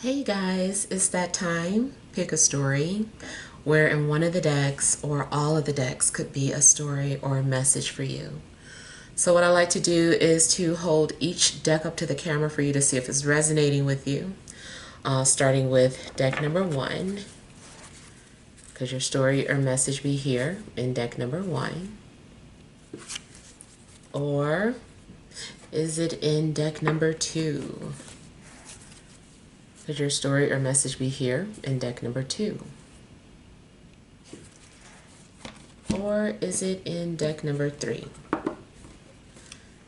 Hey guys, it's that time. Pick a story where in one of the decks or all of the decks could be a story or a message for you. So what I like to do is to hold each deck up to the camera for you to see if it's resonating with you. Starting with deck number 1, because your story or message be here in deck number 1. Or is it in deck number 2? Could your story or message be here in deck number 2? Or is it in deck number 3?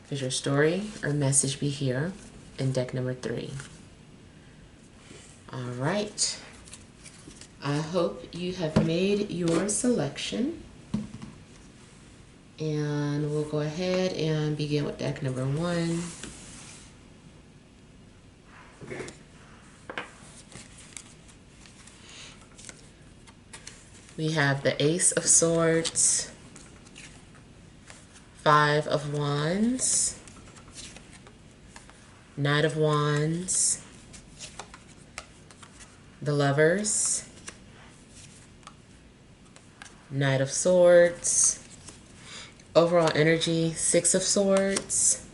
Could your story or message be here in deck number 3? All right. I hope you have made your selection. And we'll go ahead and begin with deck number 1. We have the Ace of Swords, 5 of Wands, Knight of Wands, the Lovers, Knight of Swords, overall energy, 6 of Swords,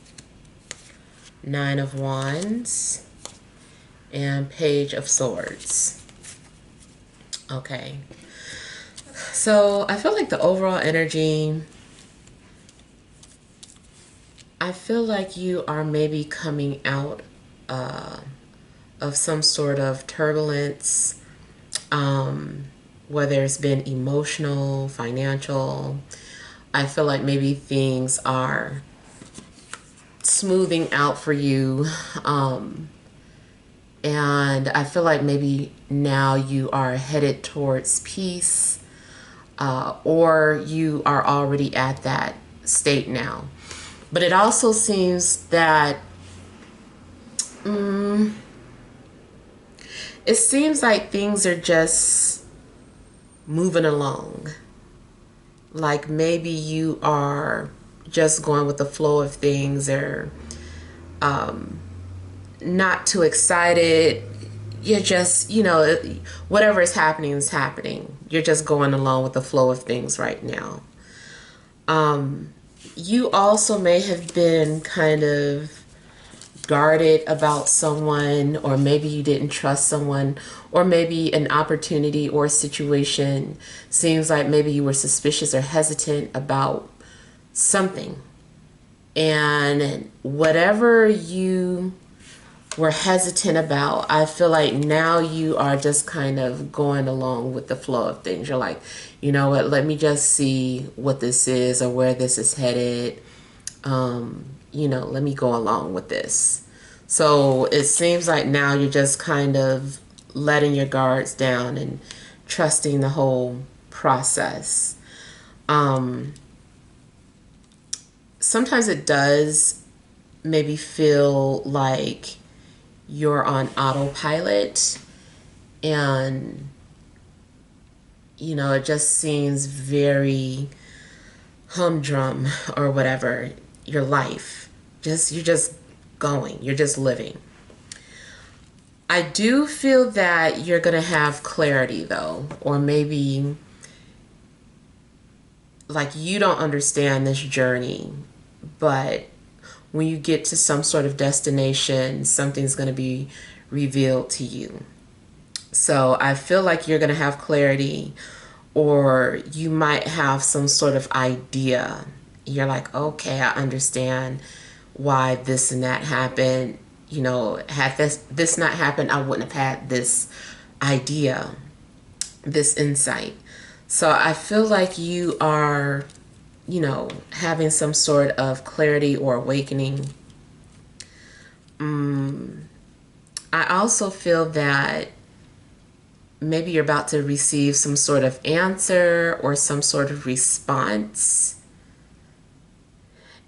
9 of Wands, and Page of Swords. Okay. So I feel like the overall energy, I feel like you are maybe coming out of some sort of turbulence, whether it's been emotional, financial. I feel like maybe things are smoothing out for you. And I feel like maybe now you are headed towards peace. Or you are already at that state now. But it also seems that it seems like things are just moving along. Like maybe you are just going with the flow of things, or not too excited. You're just, whatever is happening is happening. You're just going along with the flow of things right now. You also may have been kind of guarded about someone, or maybe you didn't trust someone, or maybe an opportunity or a situation seems like maybe you were suspicious or hesitant about something. And whatever you were hesitant about, I feel like now you are just kind of going along with the flow of things. You're like, you know what, let me just see what this is or where this is headed. Let me go along with this. So it seems like now you're just kind of letting your guards down and trusting the whole process. Sometimes it does maybe feel like you're on autopilot, and it just seems very humdrum or whatever. Your life, you're just going, you're just living. I do feel that you're gonna have clarity though, or maybe like you don't understand this journey, but when you get to some sort of destination, something's going to be revealed to you. So I feel like you're going to have clarity, or you might have some sort of idea. You're like, okay, I understand why this and that happened. Had this not happened, I wouldn't have had this idea, this insight. So I feel like you are having some sort of clarity or awakening. I also feel that maybe you're about to receive some sort of answer or some sort of response.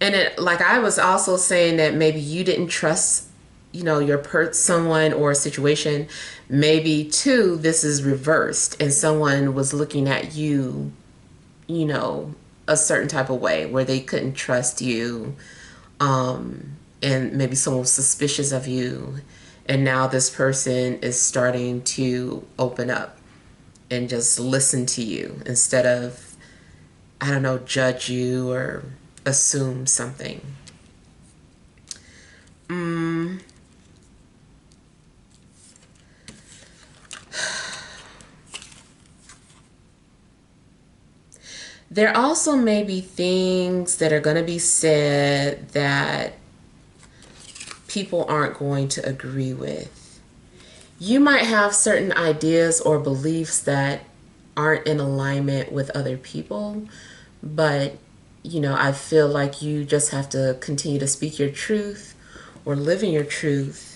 And like I was also saying that maybe you didn't trust, someone or a situation. Maybe too, this is reversed and someone was looking at you, a certain type of way where they couldn't trust you, and maybe someone was suspicious of you, And now this person is starting to open up and just listen to you instead of, I don't know, judge you or assume something. There also may be things that are going to be said that people aren't going to agree with. You might have certain ideas or beliefs that aren't in alignment with other people, but I feel like you just have to continue to speak your truth or live in your truth.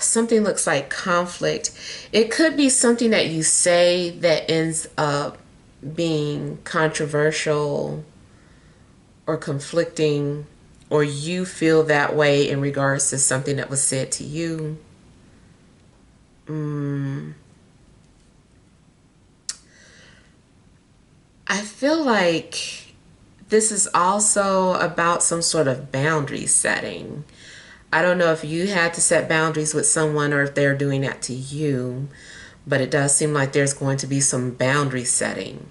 Something looks like conflict. It could be something that you say that ends up being controversial or conflicting, or you feel that way in regards to something that was said to you. I feel like this is also about some sort of boundary setting. I don't know if you had to set boundaries with someone or if they're doing that to you, but it does seem like there's going to be some boundary setting.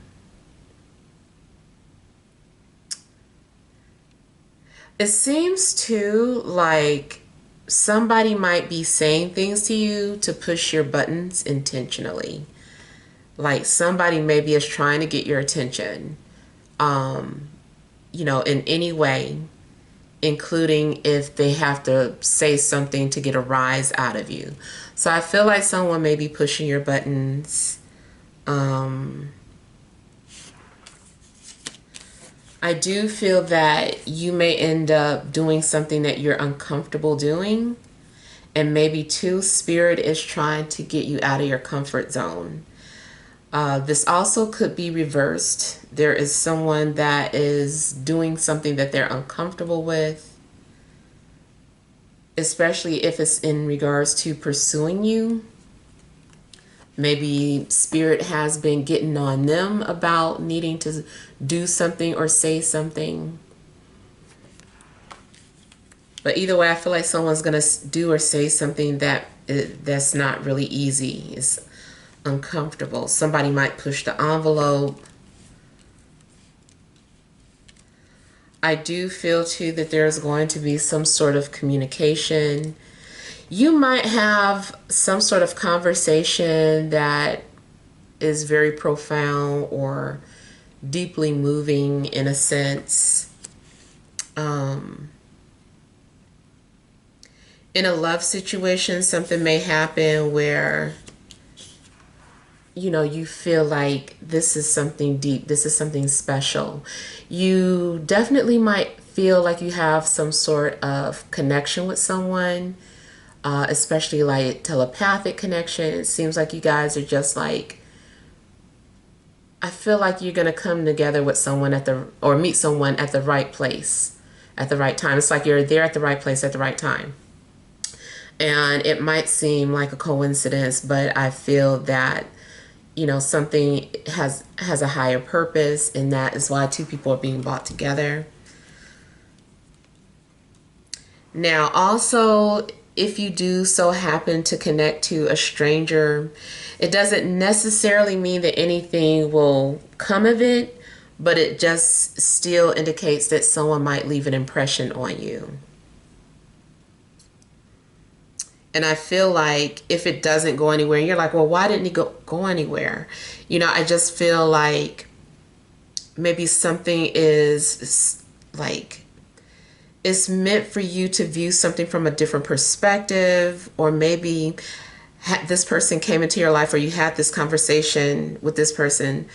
It seems too like somebody might be saying things to you to push your buttons intentionally. Like somebody maybe is trying to get your attention, in any way, including if they have to say something to get a rise out of you. So I feel like someone may be pushing your buttons. I do feel that you may end up doing something that you're uncomfortable doing. And maybe too, spirit is trying to get you out of your comfort zone. This also could be reversed. There is someone that is doing something that they're uncomfortable with, especially if it's in regards to pursuing you. Maybe spirit has been getting on them about needing to do something or say something. But either way, I feel like someone's going to do or say something that's not really easy. It's uncomfortable. Somebody might push the envelope. I do feel too that there's going to be some sort of communication. You might have some sort of conversation that is very profound or deeply moving in a sense. In a love situation, something may happen where you feel like this is something deep, this is something special. You definitely might feel like you have some sort of connection with someone, especially like telepathic connection. It seems like you guys are just like, I feel like you're going to come together with someone or meet someone at the right place at the right time. It's like you're there at the right place at the right time. And it might seem like a coincidence, but I feel that something has a higher purpose, and that is why two people are being brought together. Now, also, if you do so happen to connect to a stranger, it doesn't necessarily mean that anything will come of it, but it just still indicates that someone might leave an impression on you. And I feel like if it doesn't go anywhere, and you're like, well, why didn't he go anywhere? I just feel like maybe something is like, it's meant for you to view something from a different perspective, or maybe this person came into your life, or you had this conversation with this person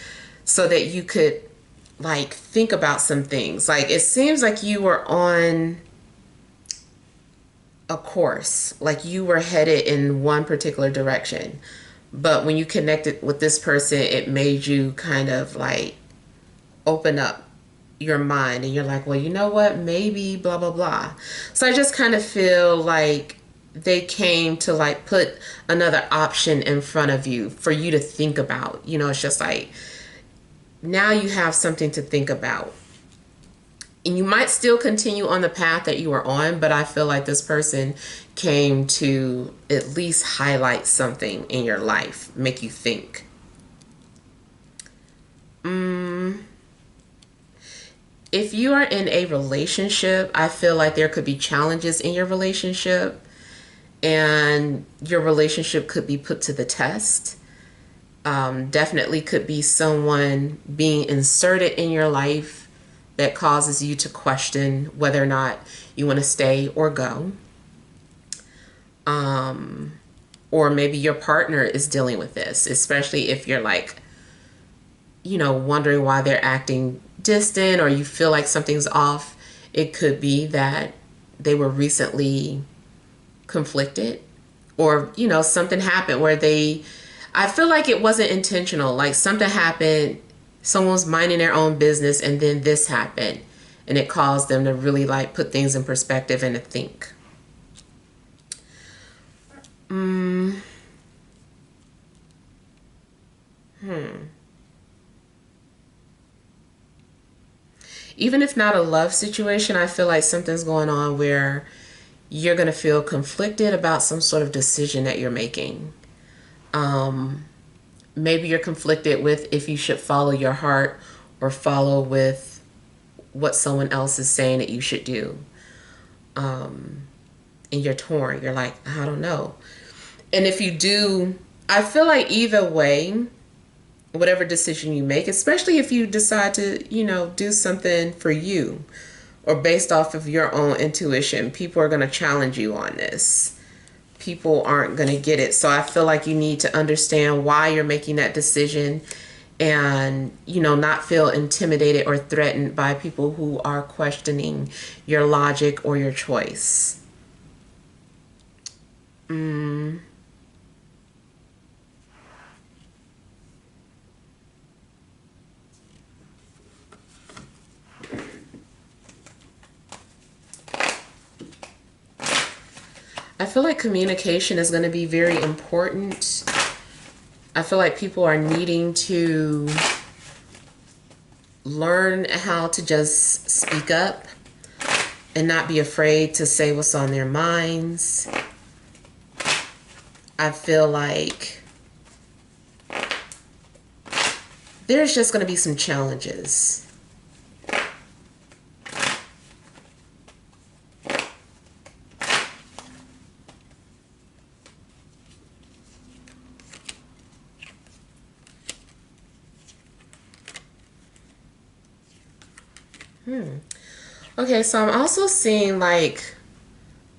so that you could like think about some things. Like it seems like you were on a course, like you were headed in one particular direction, but when you connected with this person, it made you kind of like open up your mind, and you're like, well, you know what, maybe blah blah blah. So I just kind of feel like they came to like put another option in front of you for you to think about. It's just like now you have something to think about. And you might still continue on the path that you were on, but I feel like this person came to at least highlight something in your life, make you think. If you are in a relationship, I feel like there could be challenges in your relationship, and your relationship could be put to the test. Definitely could be someone being inserted in your life that causes you to question whether or not you want to stay or go. Or maybe your partner is dealing with this, especially if you're like, wondering why they're acting distant or you feel like something's off. It could be that they were recently conflicted, or, something happened where I feel like it wasn't intentional. Like something happened, someone was minding their own business, and then this happened, and it caused them to really like put things in perspective and to think. Even if not a love situation, I feel like something's going on where you're going to feel conflicted about some sort of decision that you're making. Maybe you're conflicted with if you should follow your heart or follow with what someone else is saying that you should do. And you're torn. You're like, I don't know. And if you do, I feel like either way, whatever decision you make, especially if you decide to, do something for you or based off of your own intuition, people are going to challenge you on this. People aren't going to get it. So I feel like you need to understand why you're making that decision and, not feel intimidated or threatened by people who are questioning your logic or your choice. I feel like communication is going to be very important. I feel like people are needing to learn how to just speak up and not be afraid to say what's on their minds. I feel like there's just going to be some challenges. Okay, so I'm also seeing like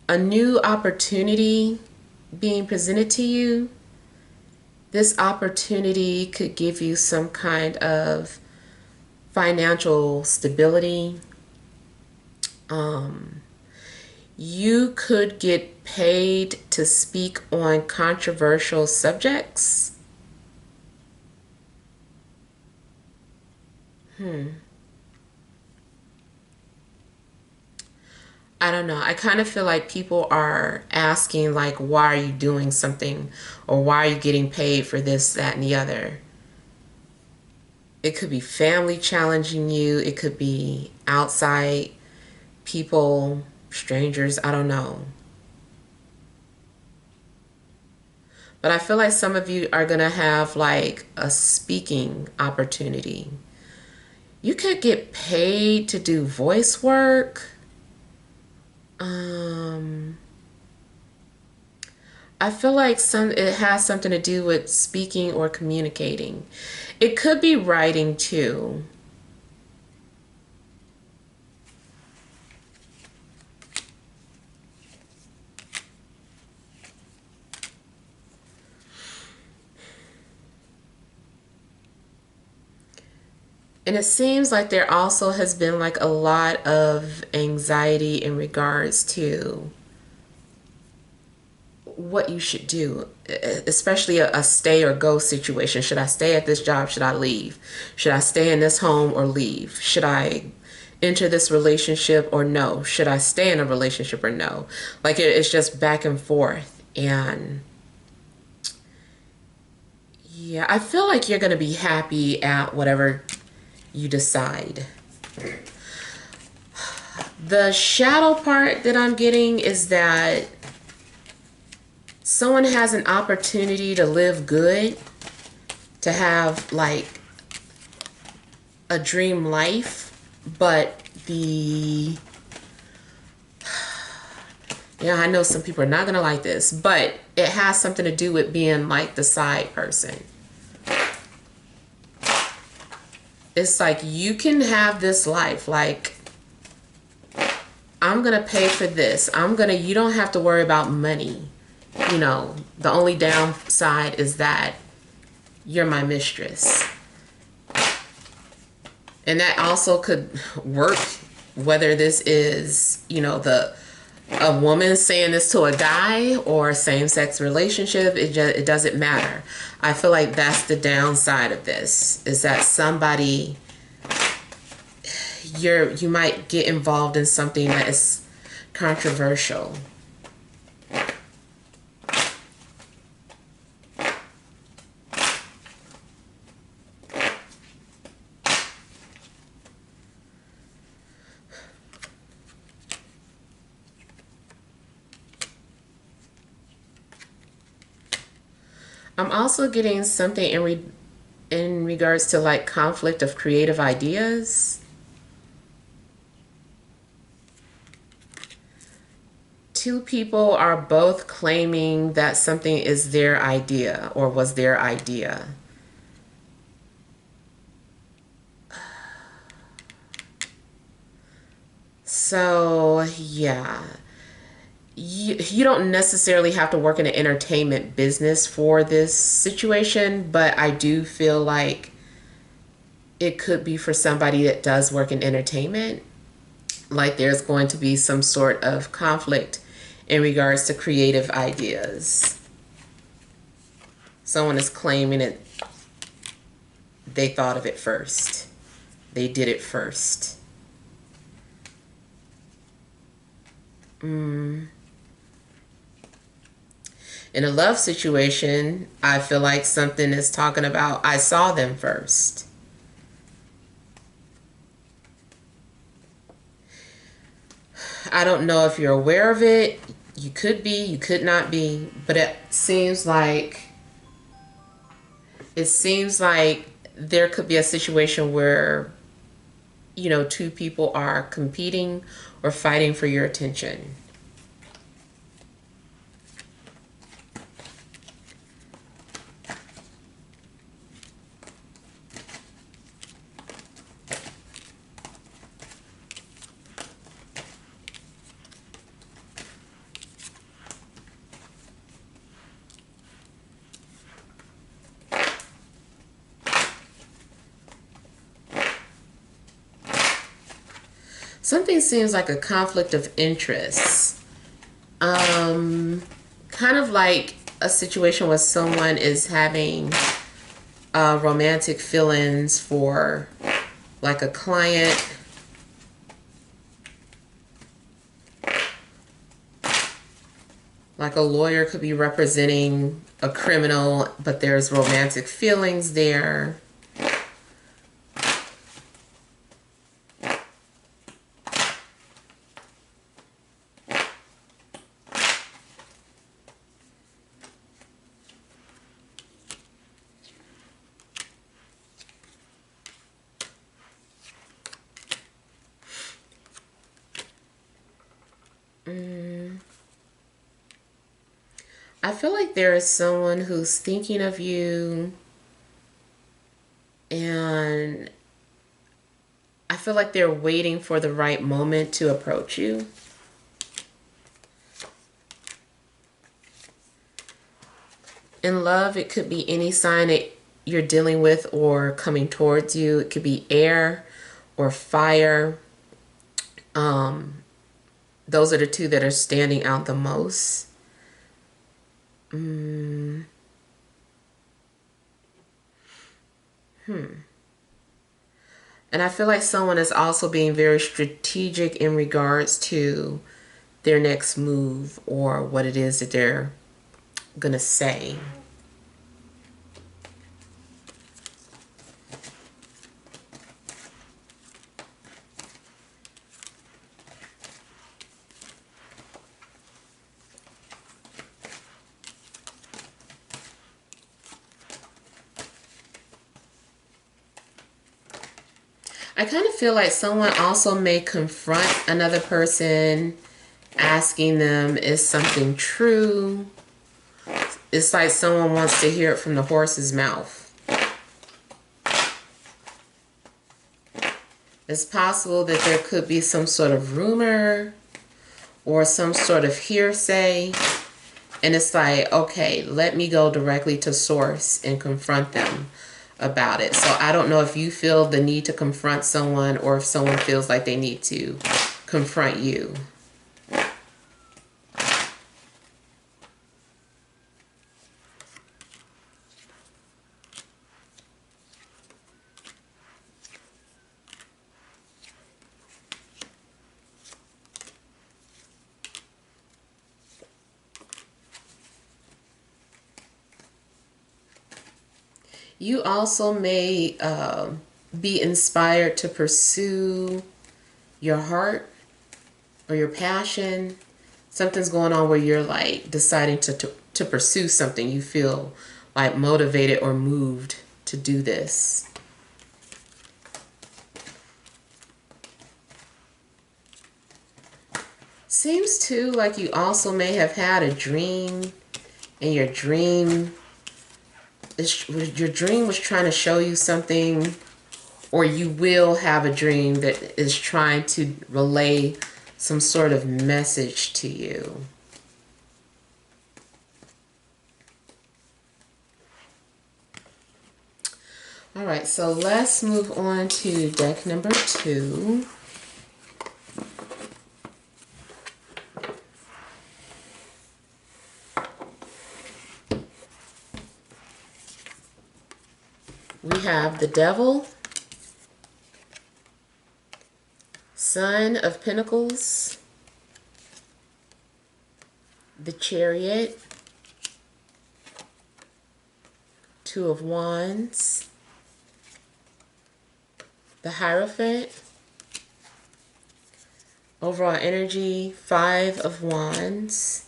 a new opportunity being presented to you. This opportunity could give you some kind of financial stability. You could get paid to speak on controversial subjects. I don't know. I kind of feel like people are asking, like, why are you doing something? Or why are you getting paid for this, that, and the other? It could be family challenging you. It could be outside people, strangers. I don't know. But I feel like some of you are going to have, like, a speaking opportunity. You could get paid to do voice work. I feel like it has something to do with speaking or communicating. It could be writing too. And it seems like there also has been like a lot of anxiety in regards to what you should do, especially a stay or go situation. Should I stay at this job? Should I leave? Should I stay in this home or leave? Should I enter this relationship or no? Should I stay in a relationship or no? Like it's just back and forth. And yeah, I feel like you're going to be happy at whatever you decide. The shadow part that I'm getting is that someone has an opportunity to live good, to have like a dream life, but yeah, I know some people are not gonna like this, but it has something to do with being like the side person. It's like you can have this life, like I'm gonna pay for this. You don't have to worry about money. You know, the only downside is that you're my mistress. And that also could work, whether this is, you know, a woman saying this to a guy or a same-sex relationship. It doesn't matter. I feel like that's the downside of this, is that somebody, you might get involved in something that is controversial. I'm also getting something in regards to like conflict of creative ideas. Two people are both claiming that something is their idea or was their idea. So, yeah. You don't necessarily have to work in the entertainment business for this situation, but I do feel like it could be for somebody that does work in entertainment. Like there's going to be some sort of conflict in regards to creative ideas. Someone is claiming it, they thought of it first. They did it first. In a love situation, I feel like something is talking about, I saw them first. I don't know if you're aware of it. You could be, you could not be, but it seems like there could be a situation where, you know, two people are competing or fighting for your attention. Something seems like a conflict of interest. Kind of like a situation where someone is having romantic feelings for like a client. Like a lawyer could be representing a criminal, but there's romantic feelings there. I feel like there is someone who's thinking of you, and I feel like they're waiting for the right moment to approach you. In love, it could be any sign that you're dealing with or coming towards you. It could be air or fire. Those are the two that are standing out the most. And I feel like someone is also being very strategic in regards to their next move or what it is that they're gonna say. I kind of feel like someone also may confront another person, asking them, is something true? It's like someone wants to hear it from the horse's mouth. It's possible that there could be some sort of rumor or some sort of hearsay. And it's like, okay, let me go directly to source and confront them about it. So I don't know if you feel the need to confront someone or if someone feels like they need to confront you. You also may be inspired to pursue your heart or your passion. Something's going on where you're like deciding to pursue something. You feel like motivated or moved to do this. Seems too like you also may have had a dream, and your dream was trying to show you something, or you will have a dream that is trying to relay some sort of message to you. All right, so let's move on to deck number 2. We have the Devil, Son of Pentacles, the Chariot, Two of Wands, the Hierophant, overall energy, 5 of Wands,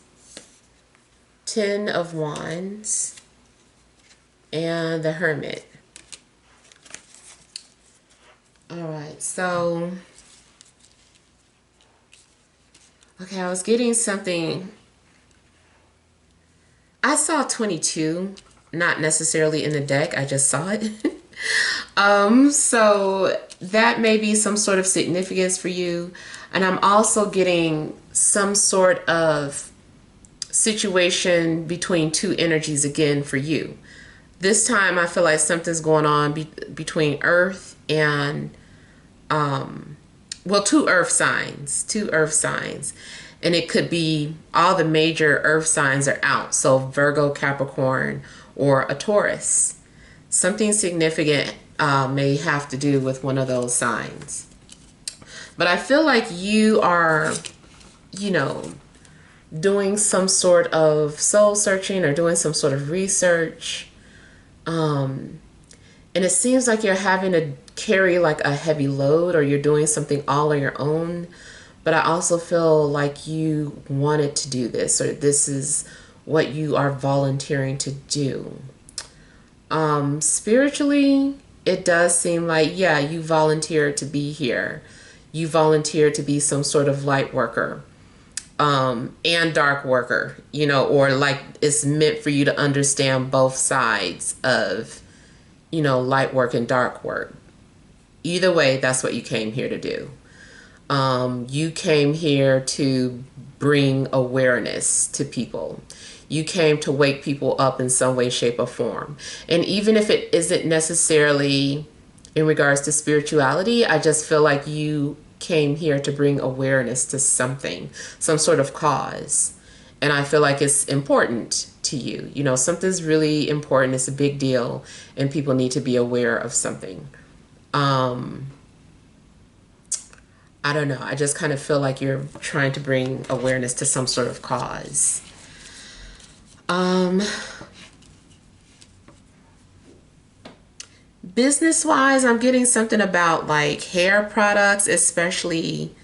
10 of Wands, and the Hermit. All right, so, okay, I was getting something. I saw 22, not necessarily in the deck, I just saw it. So that may be some sort of significance for you. And I'm also getting some sort of situation between two energies again for you. This time I feel like something's going on between Earth and well, two earth signs, and it could be all the major earth signs are out. So Virgo, Capricorn, or a Taurus. Something significant may have to do with one of those signs. But I feel like you are, you know, doing some sort of soul searching or doing some sort of research. And it seems like you're having to carry like a heavy load, or you're doing something all on your own. But I also feel like you wanted to do this, or this is what you are volunteering to do. Spiritually, it does seem like, yeah, you volunteered to be here. You volunteered to be some sort of light worker, and dark worker, you know, or like it's meant for you to understand both sides of, you know, light work and dark work. Either way, that's what you came here to do. You came here to bring awareness to people. You came to wake people up in some way, shape, or form. And even if it isn't necessarily in regards to spirituality, I just feel like you came here to bring awareness to something, some sort of cause. And I feel like it's important to you. You know, something's really important. It's a big deal, and people need to be aware of something. I don't know. I just kind of feel like you're trying to bring awareness to some sort of cause. Business-wise, I'm getting something about like hair products, especially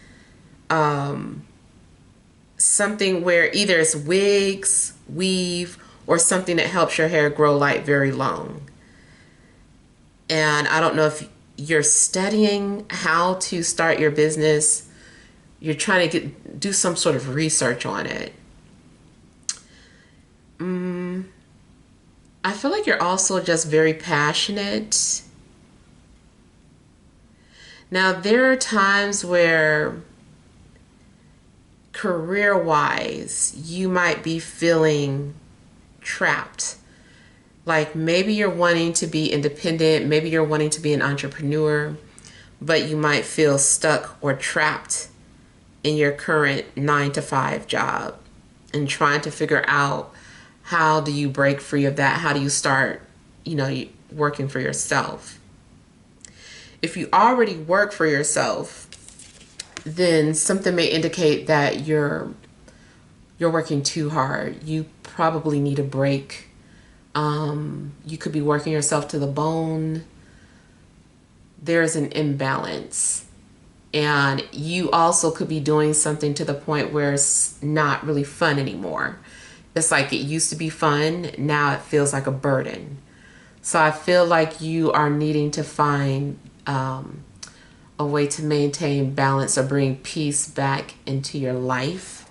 something where either it's wigs, weave, or something that helps your hair grow like very long. And I don't know if you're studying how to start your business. You're trying to do some sort of research on it. I feel like you're also just very passionate. Now, there are times where career-wise, you might be feeling trapped. Like maybe you're wanting to be independent, maybe you're wanting to be an entrepreneur, but you might feel stuck or trapped in your current 9 to 5 job and trying to figure out how do you break free of that? How do you start, working for yourself? If you already work for yourself, then something may indicate that you're working too hard. You probably need a break. You could be working yourself to the bone. There's an imbalance. And you also could be doing something to the point where it's not really fun anymore. It's like it used to be fun. Now it feels like a burden. So I feel like you are needing to find a way to maintain balance or bring peace back into your life.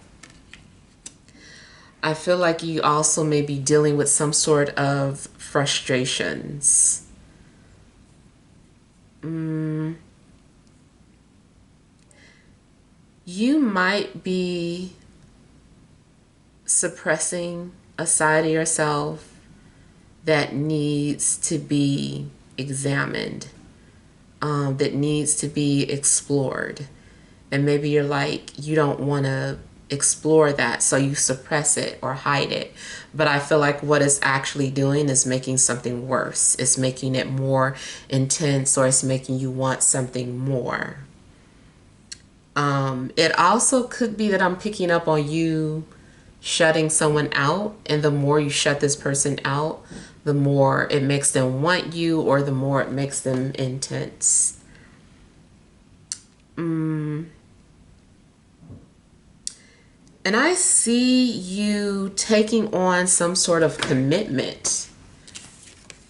I feel like you also may be dealing with some sort of frustrations. You might be suppressing a side of yourself that needs to be examined, that needs to be explored. And maybe you're like, you don't want to explore that, so you suppress it or hide it. But I feel like what it's actually doing is making something worse. It's making it more intense, or it's making you want something more. It also could be that I'm picking up on you shutting someone out, and the more you shut this person out, the more it makes them want you, or the more it makes them intense. And I see you taking on some sort of commitment.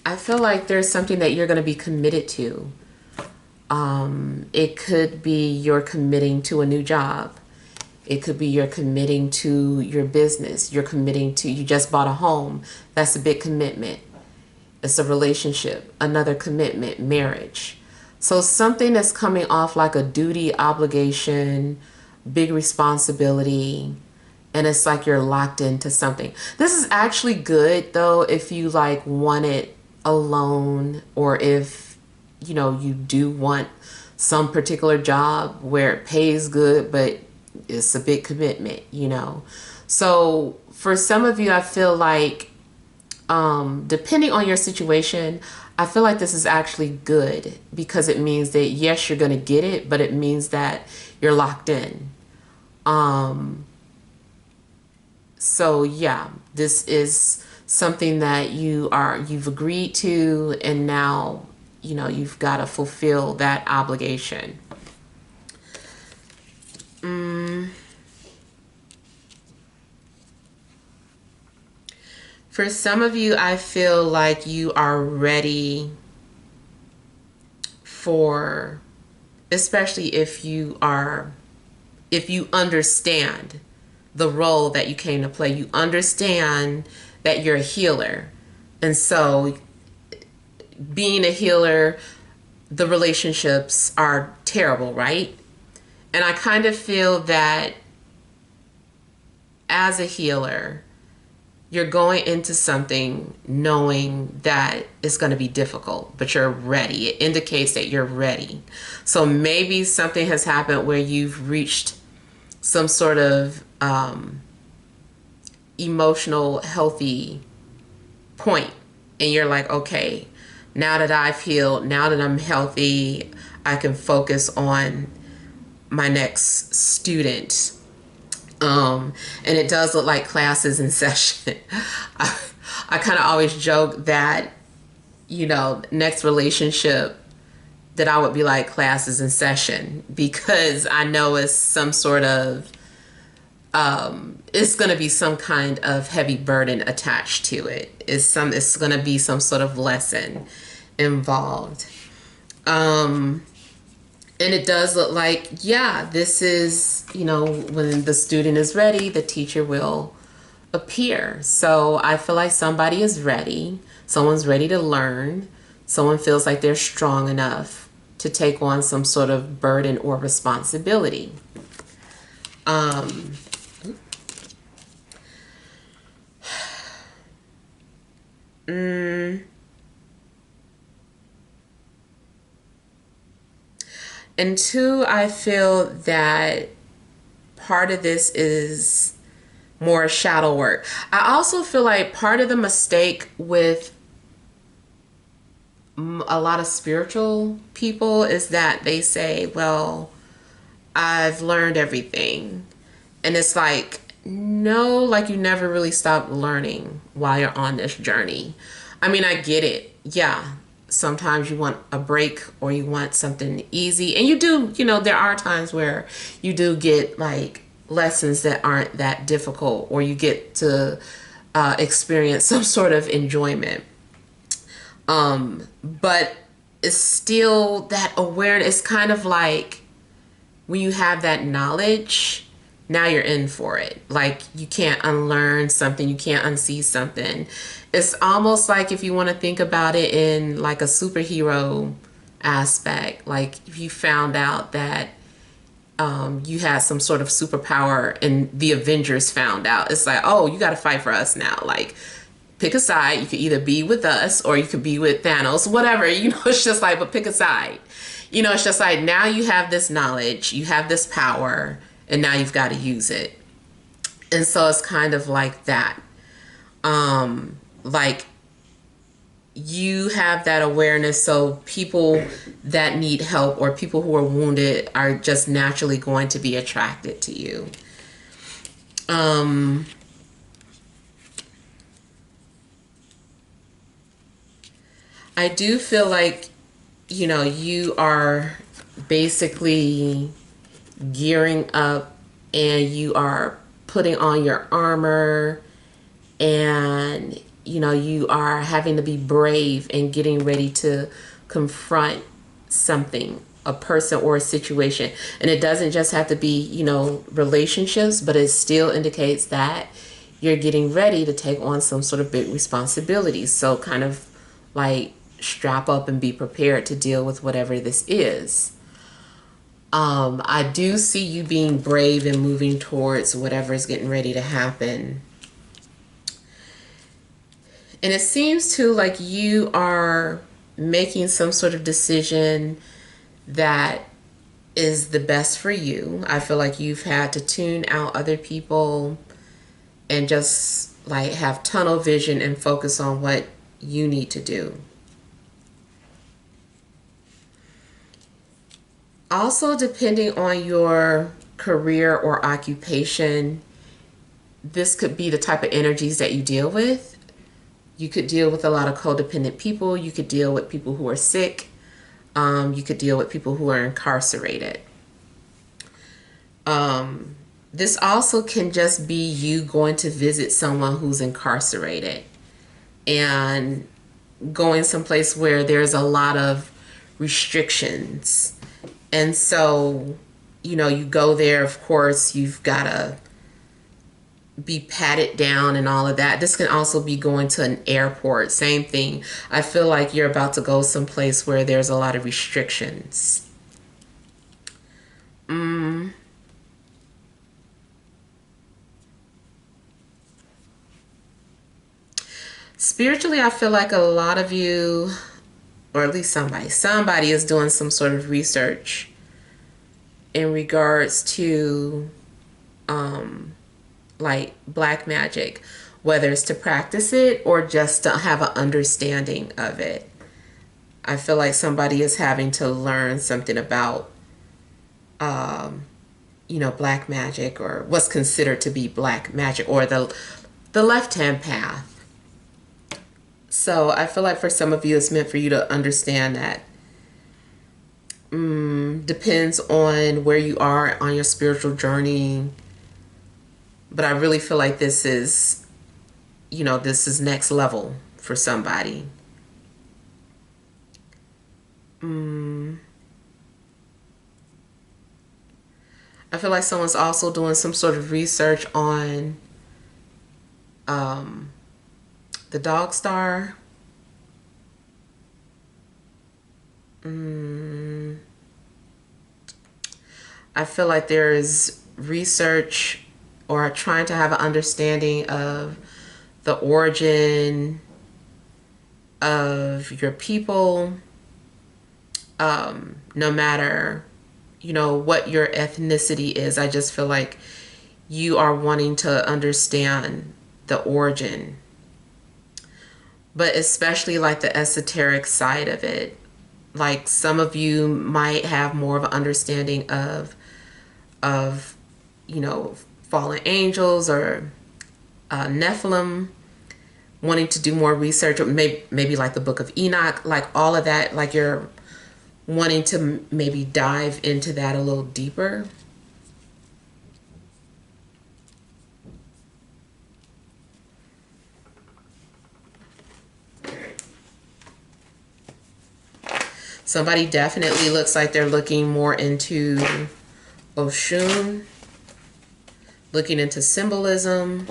I feel like there's something that you're going to be committed to. It could be you're committing to a new job. It could be you're committing to your business. You're committing to, you just bought a home. That's a big commitment. It's a relationship, another commitment, marriage. So something that's coming off like a duty, obligation, big responsibility, and it's like you're locked into something. This is actually good though if you like want it alone, or if you do want some particular job where it pays good but it's a big commitment. So for some of you, I feel like depending on your situation, I feel like this is actually good, because it means that yes, you're going to get it, but it means that you're locked in. So yeah, this is something that you've agreed to, and now you've got to fulfill that obligation. For some of you, I feel like you are ready for, especially if you understand the role that you came to play. You understand that you're a healer. And so being a healer, the relationships are terrible, right? And I kind of feel that as a healer, you're going into something knowing that it's going to be difficult, but you're ready. It indicates that you're ready. So maybe something has happened where you've reached some sort of emotional healthy point, and you're like, okay, now that I've healed, now that I'm healthy, I can focus on my next student. And it does look like classes in session. I kind of always joke that, next relationship, that I would be like classes in session, because I know it's some sort of, it's going to be some kind of heavy burden attached to it. It's going to be some sort of lesson involved. And it does look like, yeah, this is, when the student is ready, the teacher will appear. So I feel like somebody is ready. Someone's ready to learn. Someone feels like they're strong enough to take on some sort of burden or responsibility. Um, mm, and two, I feel that part of this is more shadow work. I also feel like part of the mistake with a lot of spiritual people is that they say, well, I've learned everything. And it's like, no, like you never really stopped learning while you're on this journey. I mean, I get it. Yeah. Sometimes you want a break or you want something easy. And you do, there are times where you do get like lessons that aren't that difficult, or you get to experience some sort of enjoyment. But it's still that awareness. It's kind of like when you have that knowledge, now you're in for it. Like you can't unlearn something, you can't unsee something. It's almost like if you want to think about it in like a superhero aspect, like if you found out that you had some sort of superpower and the Avengers found out, it's like, oh, you got to fight for us now. Like, pick a side. You could either be with us or you could be with Thanos, whatever. It's just like, but pick a side. It's just like now you have this knowledge, you have this power, and now you've got to use it. And so it's kind of like that. Like you have that awareness, so people that need help or people who are wounded are just naturally going to be attracted to you. I do feel like, you are basically gearing up and you are putting on your armor, and you are having to be brave and getting ready to confront something, a person or a situation. And it doesn't just have to be relationships, but it still indicates that you're getting ready to take on some sort of big responsibilities. So kind of like strap up and be prepared to deal with whatever this is. I do see you being brave and moving towards whatever is getting ready to happen. And it seems too like you are making some sort of decision that is the best for you. I feel like you've had to tune out other people and just like have tunnel vision and focus on what you need to do. Also, depending on your career or occupation, this could be the type of energies that you deal with. You could deal with a lot of codependent people. You could deal with people who are sick. You could deal with people who are incarcerated. This also can just be you going to visit someone who's incarcerated and going someplace where there's a lot of restrictions. And so, you go there, of course, you've got to be patted down and all of that. This can also be going to an airport. Same thing. I feel like you're about to go someplace where there's a lot of restrictions. Spiritually, I feel like a lot of you, or at least somebody is doing some sort of research in regards to like black magic, whether it's to practice it or just to have an understanding of it. I feel like somebody is having to learn something about black magic, or what's considered to be black magic, or the left-hand path. So I feel like for some of you, it's meant for you to understand that depends on where you are on your spiritual journey. But I really feel like this is, this is next level for somebody. I feel like someone's also doing some sort of research on the dog star. I feel like there is research or trying to have an understanding of the origin of your people, no matter, what your ethnicity is. I just feel like you are wanting to understand the origin, but especially like the esoteric side of it. Like some of you might have more of an understanding of fallen angels or Nephilim, wanting to do more research, or maybe like the Book of Enoch, like all of that, like you're wanting to maybe dive into that a little deeper. Somebody definitely looks like they're looking more into Oshun, looking into symbolism.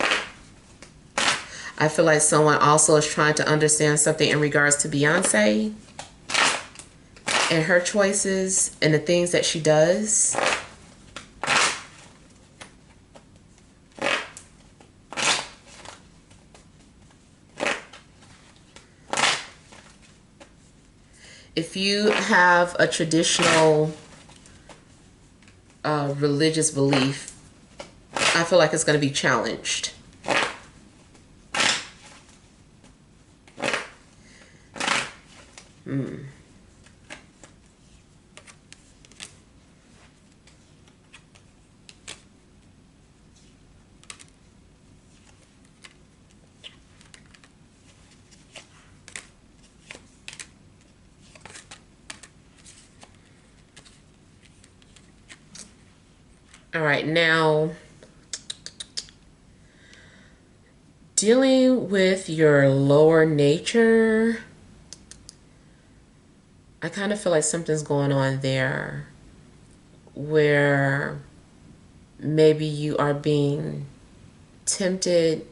I feel like someone also is trying to understand something in regards to Beyonce and her choices and the things that she does. If you have a traditional religious belief, I feel like it's going to be challenged. All right, now dealing with your lower nature, I kind of feel like something's going on there where maybe you are being tempted,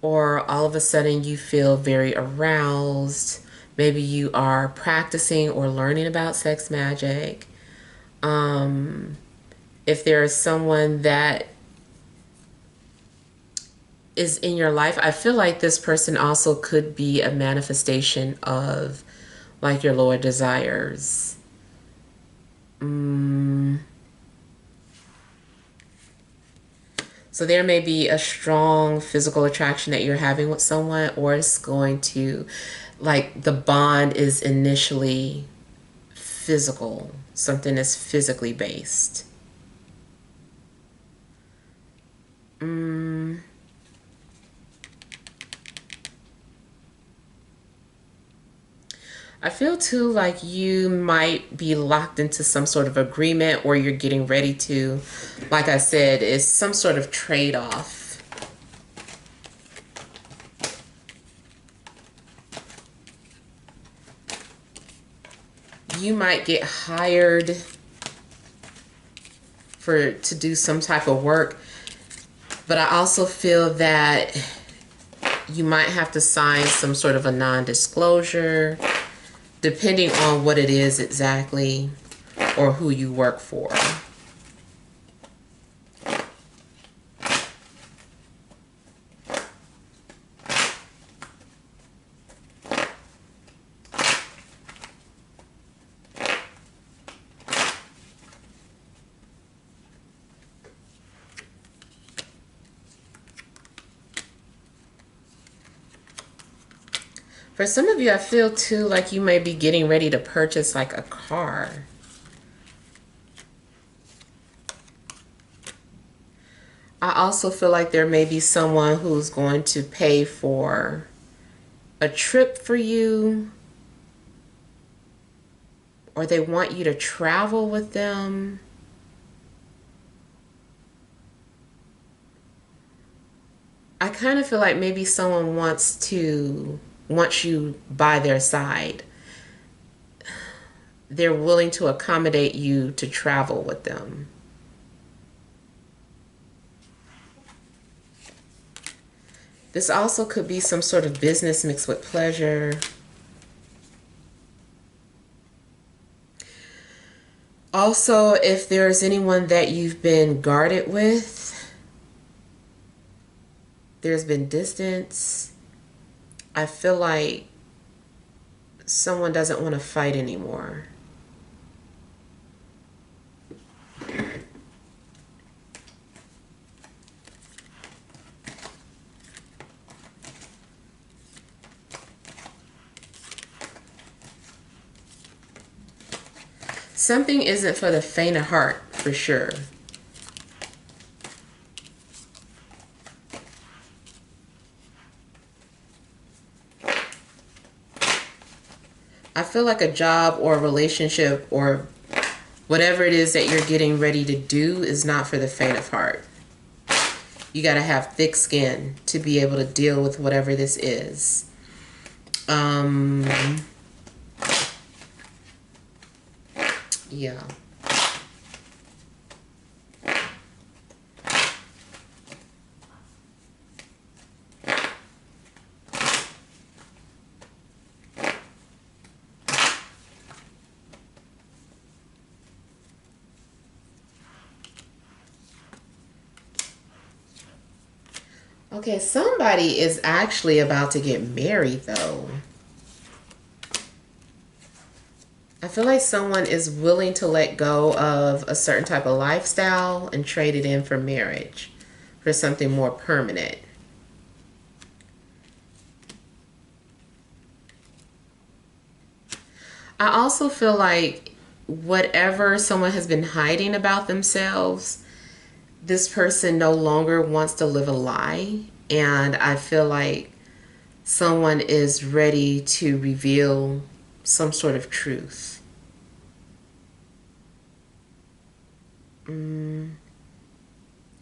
or all of a sudden you feel very aroused. Maybe you are practicing or learning about sex magic. If there is someone that is in your life, I feel like this person also could be a manifestation of like your lower desires. So there may be a strong physical attraction that you're having with someone, or it's going to, like, the bond is initially physical. Something is physically based. I feel too like you might be locked into some sort of agreement, or you're getting ready to, like I said, is some sort of trade-off. You might get hired to do some type of work, but I also feel that you might have to sign some sort of a non-disclosure, depending on what it is exactly or who you work for. For some of you, I feel too like you may be getting ready to purchase like a car. I also feel like there may be someone who's going to pay for a trip for you, or they want you to travel with them. I kind of feel like maybe someone wants you by their side. they're willing to accommodate you to travel with them. This also could be some sort of business mixed with pleasure. Also, if there's anyone that you've been guarded with, there's been distance. I feel like someone doesn't want to fight anymore. Something isn't for the faint of heart, for sure. I feel like a job or a relationship or whatever it is that you're getting ready to do is not for the faint of heart. You got to have thick skin to be able to deal with whatever this is. Yeah. Okay, somebody is actually about to get married, though. I feel like someone is willing to let go of a certain type of lifestyle and trade it in for marriage, for something more permanent. I also feel like whatever someone has been hiding about themselves, this person no longer wants to live a lie. And I feel like someone is ready to reveal some sort of truth.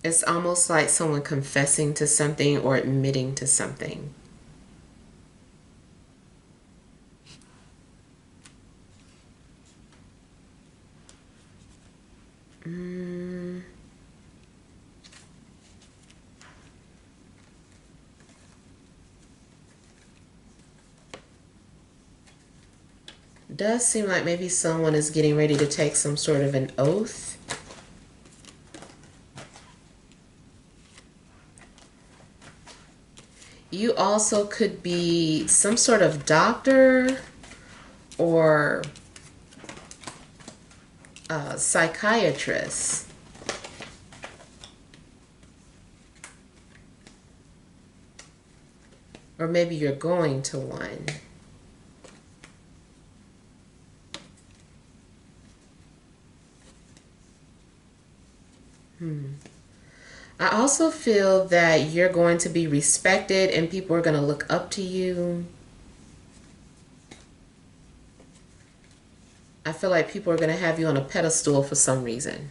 It's almost like someone confessing to something or admitting to something. Does seem like maybe someone is getting ready to take some sort of an oath. You also could be some sort of doctor or a psychiatrist. Or maybe you're going to one. I also feel that you're going to be respected and people are going to look up to you. I feel like people are going to have you on a pedestal for some reason.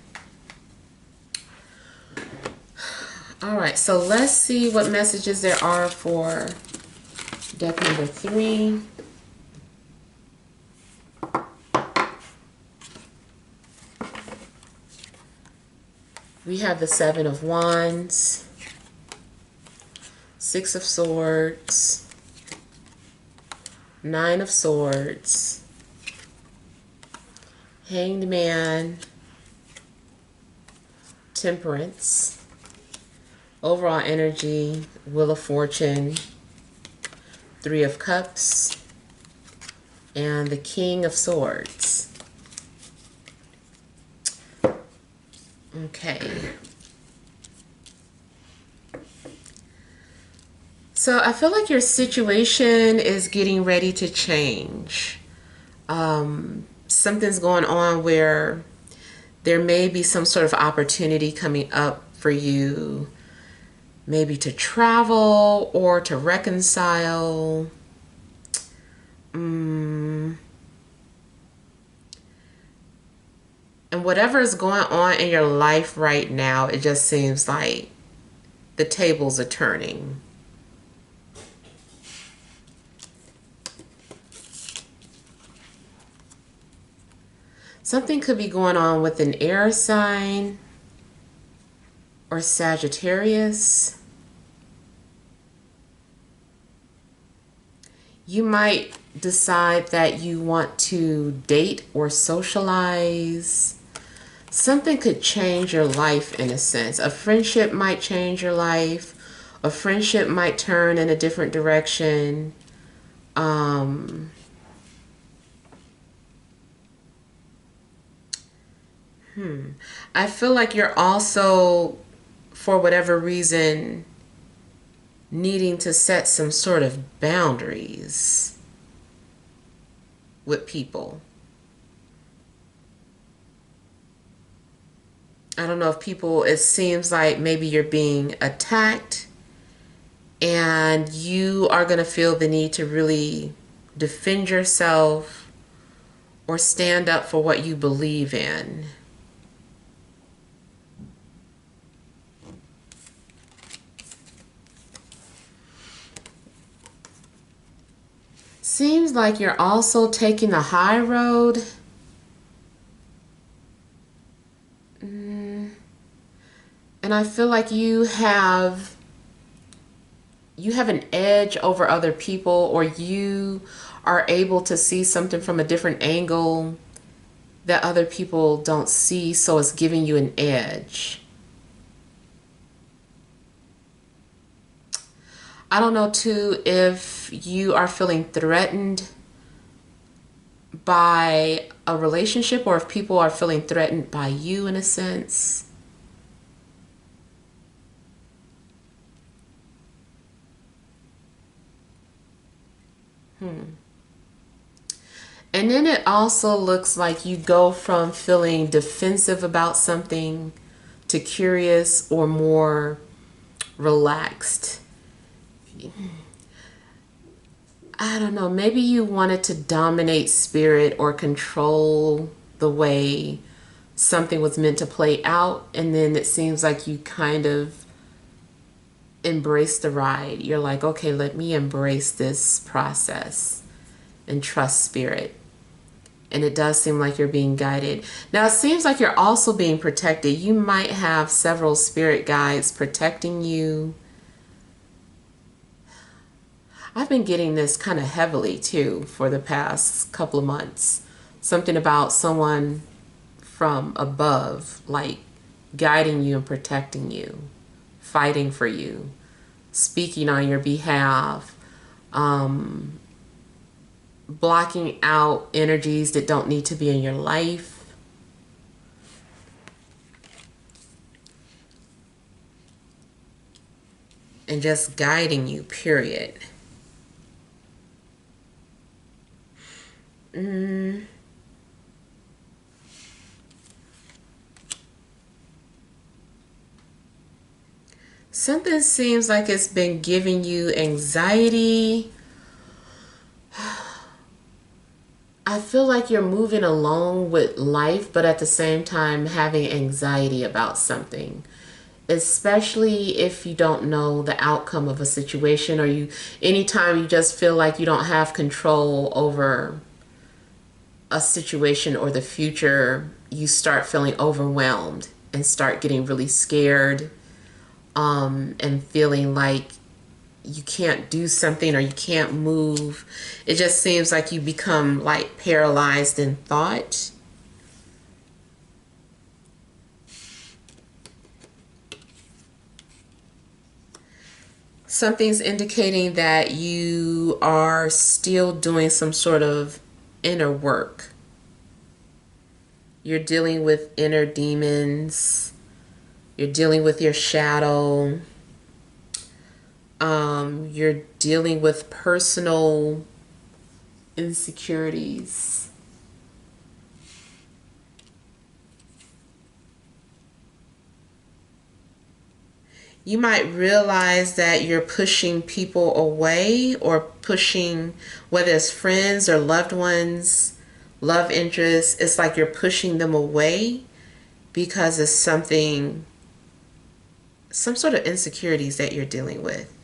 All right, so let's see what messages there are for deck number 3. We have the 7 of Wands, 6 of Swords, 9 of Swords, Hanged Man, Temperance, overall energy, Wheel of Fortune, 3 of Cups, and the King of Swords. Okay. So I feel like your situation is getting ready to change. Something's going on where there may be some sort of opportunity coming up for you, maybe to travel or to reconcile. And whatever is going on in your life right now, it just seems like the tables are turning. Something could be going on with an air sign or Sagittarius. You might decide that you want to date or socialize. Something could change your life in a sense. A friendship might change your life. A friendship might turn in a different direction. I feel like you're also, for whatever reason, needing to set some sort of boundaries with people. I don't know if people, it seems like maybe you're being attacked and you are going to feel the need to really defend yourself or stand up for what you believe in. Seems like you're also taking the high road. And I feel like you have an edge over other people, or you are able to see something from a different angle that other people don't see, so it's giving you an edge. I don't know too if you are feeling threatened by a relationship or if people are feeling threatened by you in a sense. And then it also looks like you go from feeling defensive about something to curious or more relaxed. I don't know, maybe you wanted to dominate spirit or control the way something was meant to play out, and then it seems like you kind of embrace the ride. You're like, okay, let me embrace this process and trust spirit. And it does seem like you're being guided. Now, it seems like you're also being protected. You might have several spirit guides protecting you. I've been getting this kind of heavily too for the past couple of months. Something about someone from above, like guiding you and protecting you, fighting for you, speaking on your behalf, blocking out energies that don't need to be in your life. And just guiding you, period. Something seems like it's been giving you anxiety. I feel like you're moving along with life, but at the same time having anxiety about something. Especially if you don't know the outcome of a situation, or anytime you just feel like you don't have control over a situation or the future, you start feeling overwhelmed and start getting really scared, and feeling like you can't do something or you can't move. It just seems like you become like paralyzed in thought. Something's indicating that you are still doing some sort of inner work. You're dealing with inner demons. You're dealing with your shadow. You're dealing with personal insecurities. You might realize that you're pushing people away, or pushing, whether it's friends or loved ones, love interests, it's like you're pushing them away because it's some sort of insecurities that you're dealing with.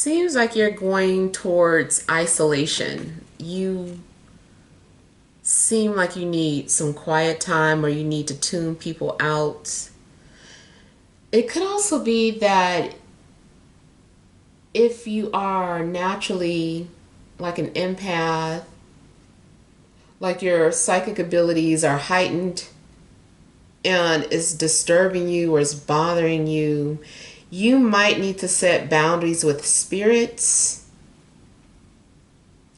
seems like you're going towards isolation. You seem like you need some quiet time, or you need to tune people out. It could also be that if you are naturally like an empath, like your psychic abilities are heightened and it's disturbing you or it's bothering you, you might need to set boundaries with spirits,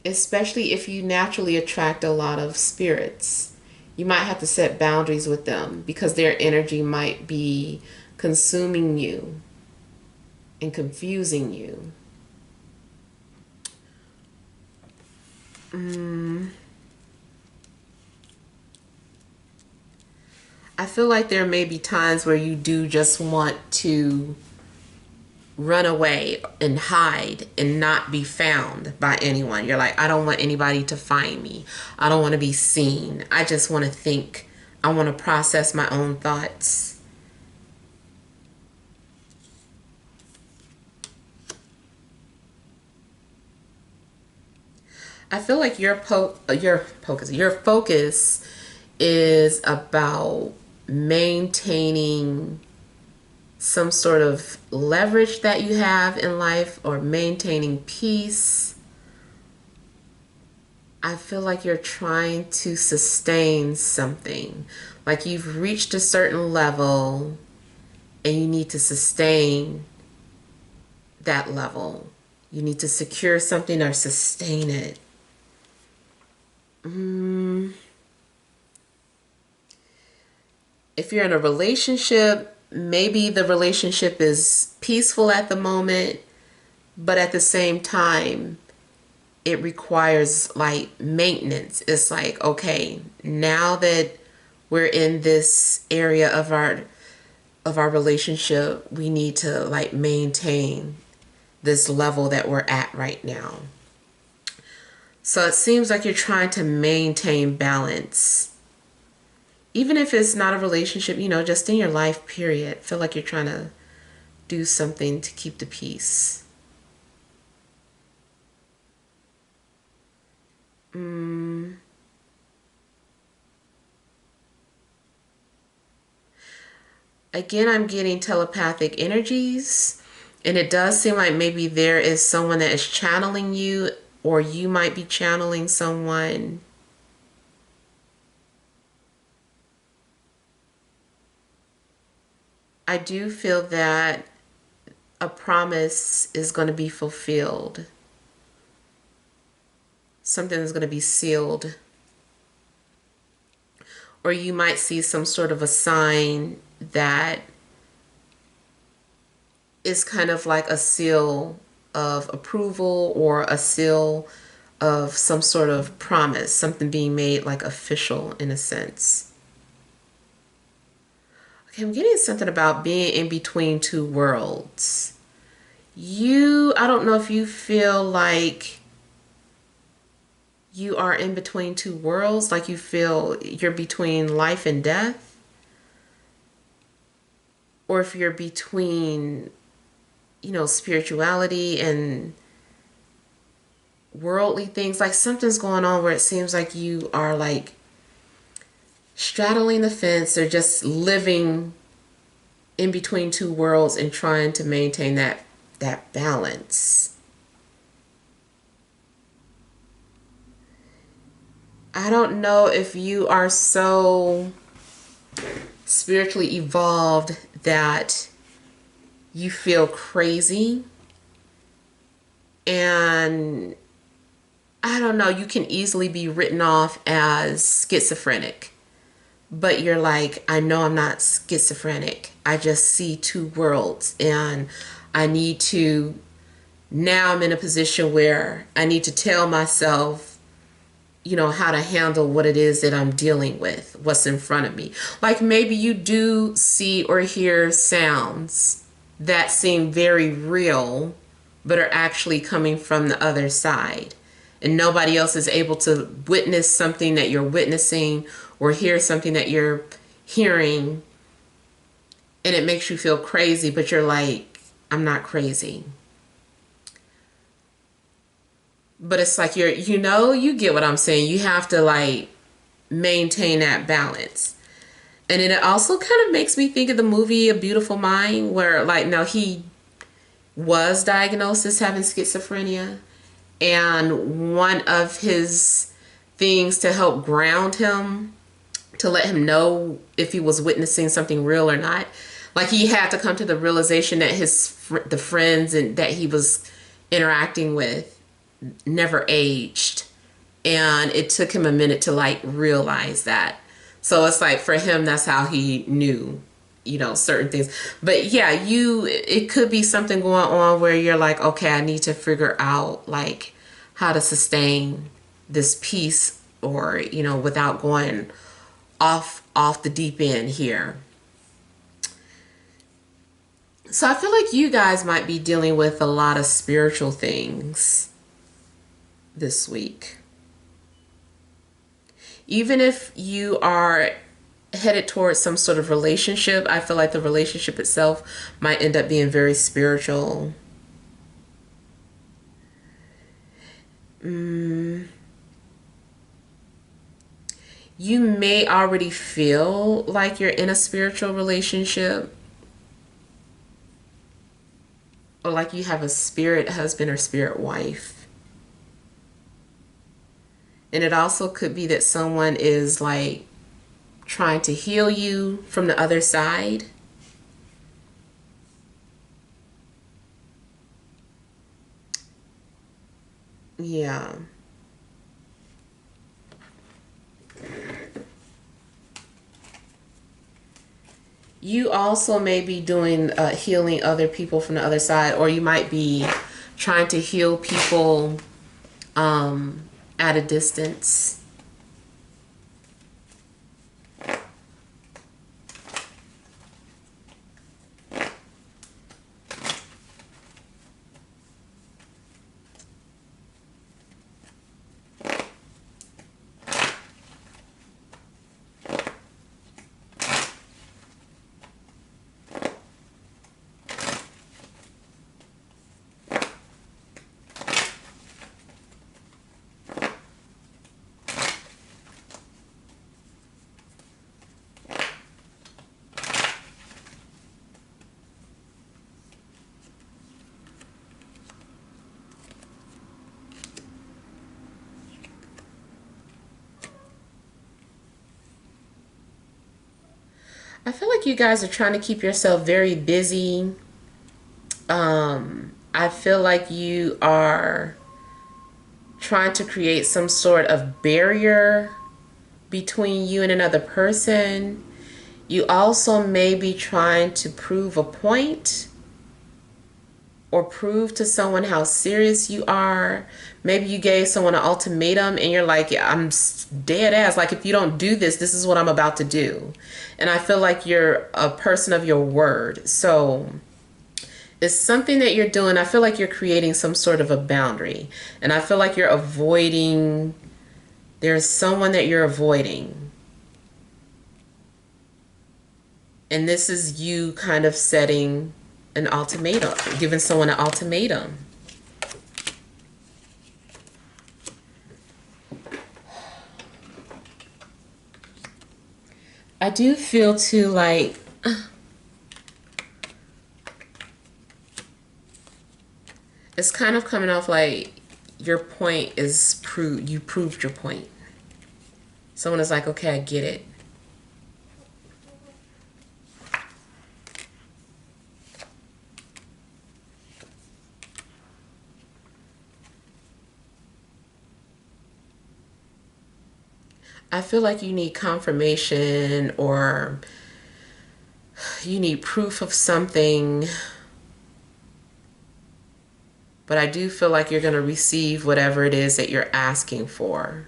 especially if you naturally attract a lot of spirits. You might have to set boundaries with them because their energy might be consuming you and confusing you. I feel like there may be times where you do just want to run away and hide and not be found by anyone. You're like, I don't want anybody to find me. I don't want to be seen. I just want to think. I want to process my own thoughts. I feel like your focus is about maintaining some sort of leverage that you have in life, or maintaining peace. I feel like you're trying to sustain something. Like you've reached a certain level and you need to sustain that level. You need to secure something or sustain it. If you're in a relationship, maybe the relationship is peaceful at the moment, but at the same time, it requires like maintenance. It's like, okay, now that we're in this area of our relationship, we need to like maintain this level that we're at right now. So it seems like you're trying to maintain balance. Even if it's not a relationship, just in your life, period. Feel like you're trying to do something to keep the peace. Again, I'm getting telepathic energies, and it does seem like maybe there is someone that is channeling you, or you might be channeling someone. I do feel that a promise is going to be fulfilled. Something is going to be sealed. Or you might see some sort of a sign that is kind of like a seal of approval, or a seal of some sort of promise, something being made like official in a sense. Okay, I'm getting something about being in between two worlds. I don't know if you feel like you are in between two worlds, like you feel you're between life and death, or if you're between, spirituality and worldly things. Like something's going on where it seems like you are like straddling the fence, or just living in between two worlds and trying to maintain that balance. I don't know if you are so spiritually evolved that you feel crazy, and I don't know, you can easily be written off as schizophrenic. But you're like, I know I'm not schizophrenic. I just see two worlds, and now I'm in a position where I need to tell myself, how to handle what it is that I'm dealing with, what's in front of me. Like maybe you do see or hear sounds that seem very real, but are actually coming from the other side. And nobody else is able to witness something that you're witnessing, or hear something that you're hearing, and it makes you feel crazy, but you're like, I'm not crazy. But it's like you get what I'm saying. You have to like maintain that balance. And then it also kind of makes me think of the movie A Beautiful Mind, where like now he was diagnosed as having schizophrenia, and one of his things to help ground him, to let him know if he was witnessing something real or not, like he had to come to the realization that the friends and that he was interacting with never aged, and it took him a minute to like realize that. So it's like for him, that's how he knew, certain things. But yeah, it could be something going on where you're like, okay, I need to figure out like how to sustain this piece, or without going off the deep end here. So I feel like you guys might be dealing with a lot of spiritual things this week. Even if you are headed towards some sort of relationship, I feel like the relationship itself might end up being very spiritual. You may already feel like you're in a spiritual relationship, or like you have a spirit husband or spirit wife. And it also could be that someone is like trying to heal you from the other side. Yeah. You also may be doing healing other people from the other side, or you might be trying to heal people at a distance. I feel like you guys are trying to keep yourself very busy. I feel like you are trying to create some sort of barrier between you and another person. You also may be trying to prove a point, or prove to someone how serious you are. Maybe you gave someone an ultimatum and you're like, yeah, I'm dead ass. Like, if you don't do this, this is what I'm about to do. And I feel like you're a person of your word. So it's something that you're doing. I feel like you're creating some sort of a boundary. And I feel like you're avoiding, there's someone that you're avoiding. And this is you kind of setting an ultimatum, giving someone an ultimatum. I do feel too like it's kind of coming off like your point is proved. You proved your point. Someone is like, okay, I get it. I feel like you need confirmation, or you need proof of something. But I do feel like you're going to receive whatever it is that you're asking for.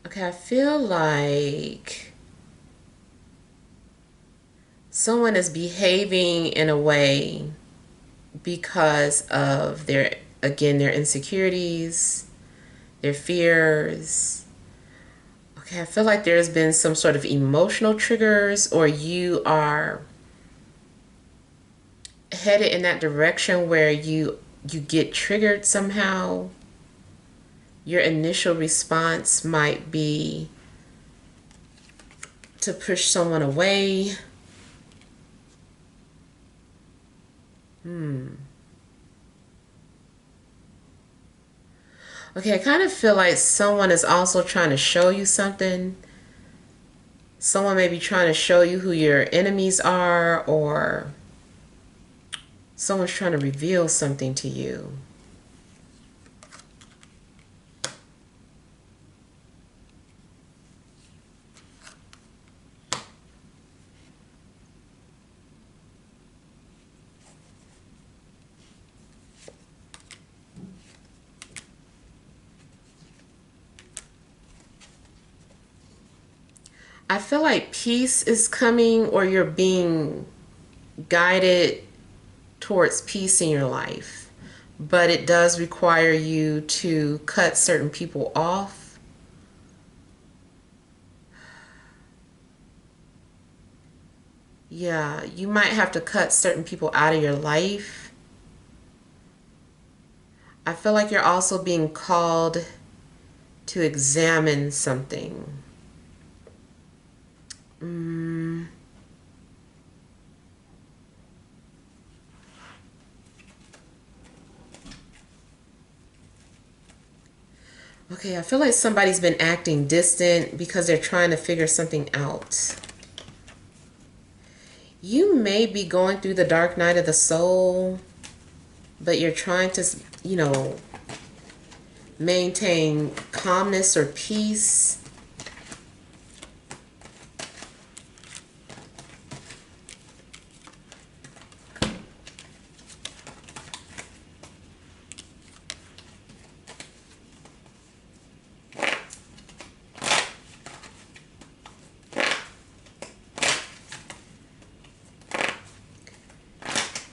Okay, I feel like someone is behaving in a way because of their, again, their insecurities, their fears. Okay, I feel like there's been some sort of emotional triggers, or you are headed in that direction where you get triggered somehow. Your initial response might be to push someone away. Okay, I kind of feel like someone is also trying to show you something. Someone may be trying to show you who your enemies are, or someone's trying to reveal something to you. I feel like peace is coming, or you're being guided towards peace in your life. But it does require you to cut certain people off. Yeah, you might have to cut certain people out of your life. I feel like you're also being called to examine something. Okay, I feel like somebody's been acting distant because they're trying to figure something out. You may be going through the dark night of the soul, but you're trying to, maintain calmness or peace.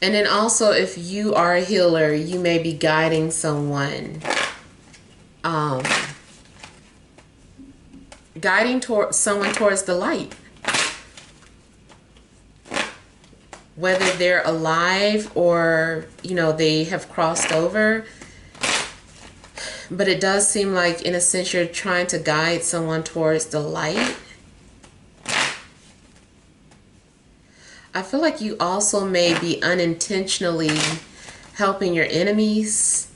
And then also, if you are a healer, you may be guiding someone, someone towards the light. Whether they're alive or, they have crossed over. But it does seem like, in a sense, you're trying to guide someone towards the light. I feel like you also may be unintentionally helping your enemies.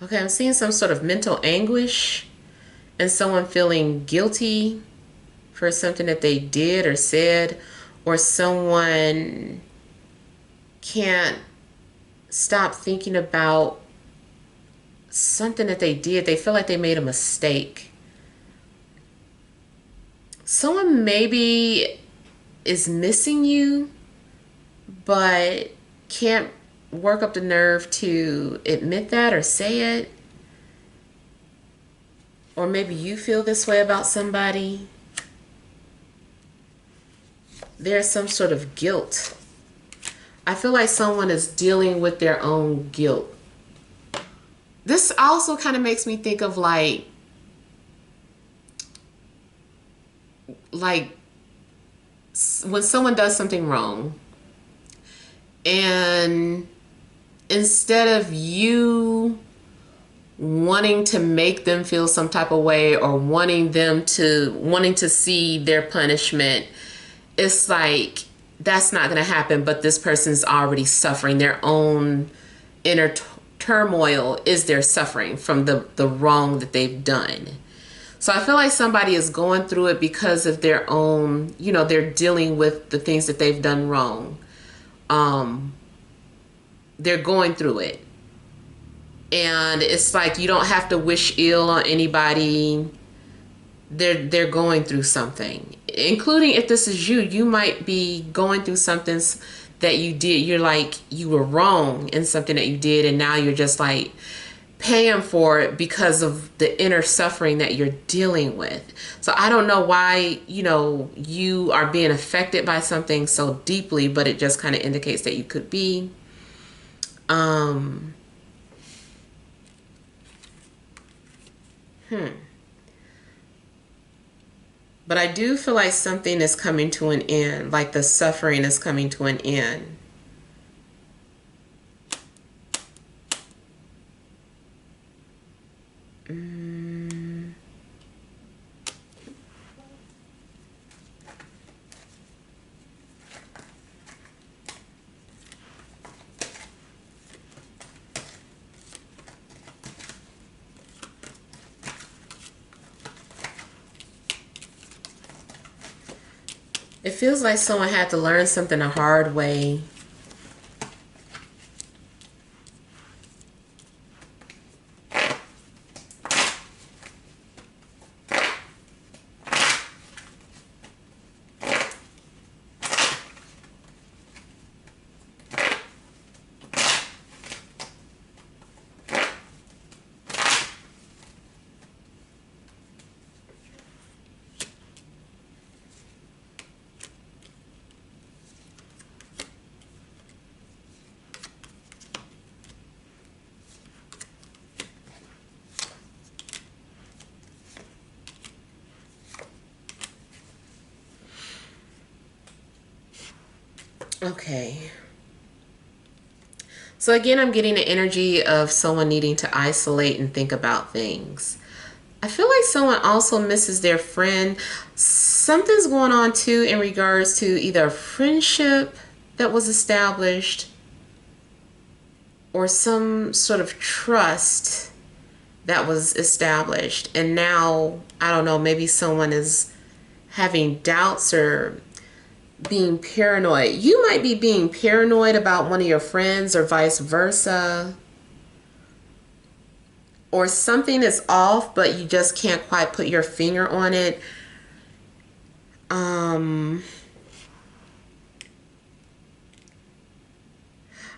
Okay, I'm seeing some sort of mental anguish and someone feeling guilty for something that they did or said, or someone can't stop thinking about something that they did. They feel like they made a mistake. Someone maybe is missing you, but can't work up the nerve to admit that or say it. Or maybe you feel this way about somebody. There's some sort of guilt. I feel like someone is dealing with their own guilt. This also kind of makes me think of like when someone does something wrong, and instead of you wanting to make them feel some type of way, or wanting to see their punishment, it's like that's not going to happen, but this person's already suffering their own inner turmoil is their suffering from the wrong that they've done. So I feel like somebody is going through it because of their own, you know, they're dealing with the things that they've done wrong. They're going through it. And it's like you don't have to wish ill on anybody. They're going through something. Including if this is you, you might be going through something that you did. You're like, you were wrong in something that you did, and now you're just like paying for it because of the inner suffering that you're dealing with. So I don't know why, you know, you are being affected by something so deeply, but it just kind of indicates that you could be. But I do feel like something is coming to an end, like the suffering is coming to an end. It feels like someone had to learn something the hard way. Okay. So again, I'm getting the energy of someone needing to isolate and think about things. I feel like someone also misses their friend. Something's going on too in regards to either a friendship that was established or some sort of trust that was established. And now, I don't know, maybe someone is having doubts or being paranoid. You might be being paranoid about one of your friends or vice versa. Or something is off, but you just can't quite put your finger on it. I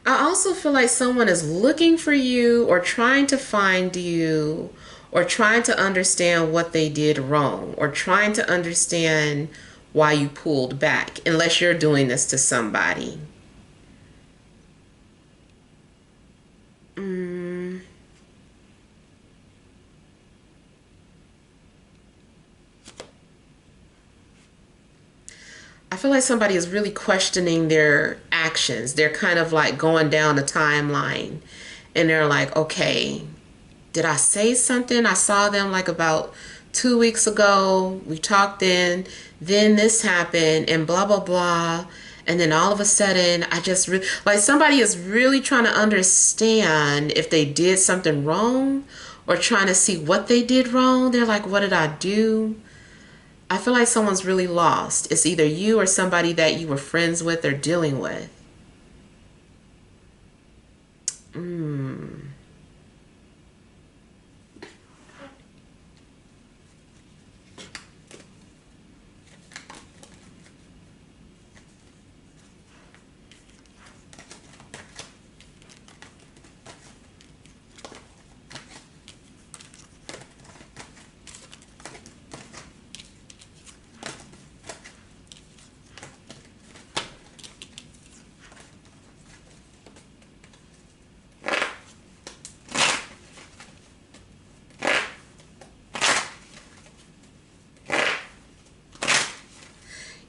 also feel like someone is looking for you or trying to find you or trying to understand what they did wrong or trying to understand why you pulled back, unless you're doing this to somebody. I feel like somebody is really questioning their actions. They're kind of like going down a timeline and they're like, okay, did I say something? I saw them like about 2 weeks ago. We talked then this happened and blah, blah, blah. And then all of a sudden, I just like somebody is really trying to understand if they did something wrong or trying to see what they did wrong. They're like, what did I do? I feel like someone's really lost. It's either you or somebody that you were friends with or dealing with.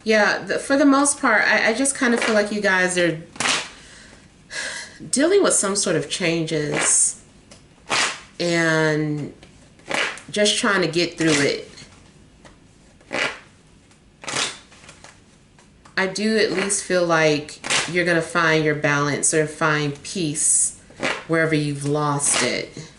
Yeah, for the most part, I just kind of feel like you guys are dealing with some sort of changes and just trying to get through it. I do at least feel like you're going to find your balance or find peace wherever you've lost it.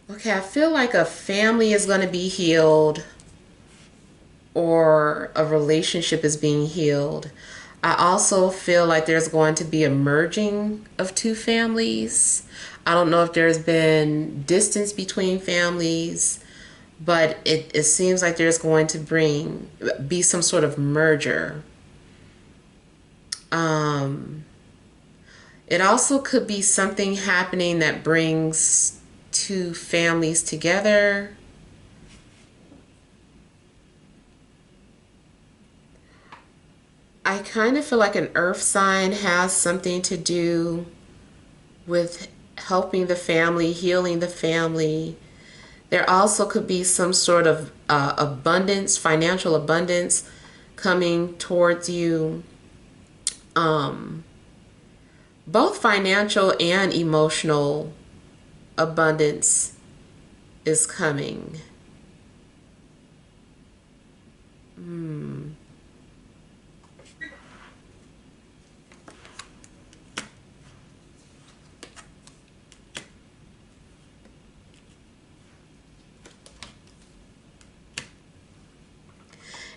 Okay, I feel like a family is going to be healed or a relationship is being healed. I also feel like there's going to be a merging of two families. I don't know if there's been distance between families, but it seems like there's going to be some sort of merger. It also could be something happening that brings two families together. I kind of feel like an earth sign has something to do with helping the family, healing the family. There also could be some sort of abundance, financial abundance coming towards you. Both financial and emotional abundance is coming.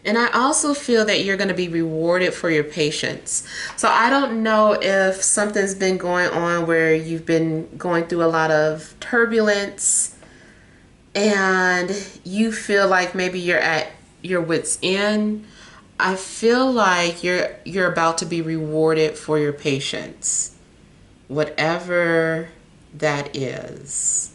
And I also feel that you're going to be rewarded for your patience. So I don't know if something's been going on where you've been going through a lot of turbulence and you feel like maybe you're at your wit's end. I feel like you're about to be rewarded for your patience, whatever that is.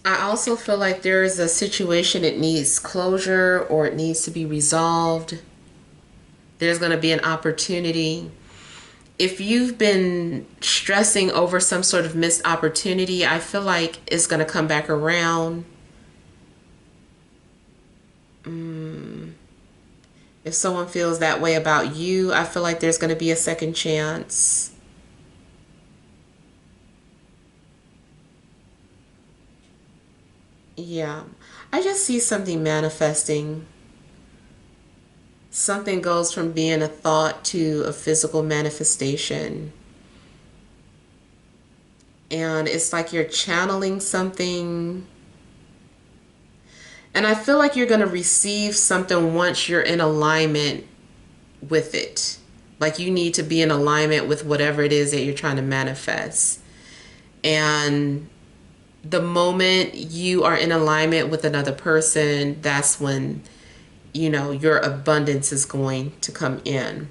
I also feel like there is a situation that needs closure or it needs to be resolved. There's going to be an opportunity. If you've been stressing over some sort of missed opportunity, I feel like it's going to come back around. If someone feels that way about you, I feel like there's going to be a second chance. Yeah, I just see something manifesting. Something goes from being a thought to a physical manifestation. And it's like you're channeling something. And I feel like you're going to receive something once you're in alignment with it. Like you need to be in alignment with whatever it is that you're trying to manifest. And the moment you are in alignment with another person, that's when, your abundance is going to come in.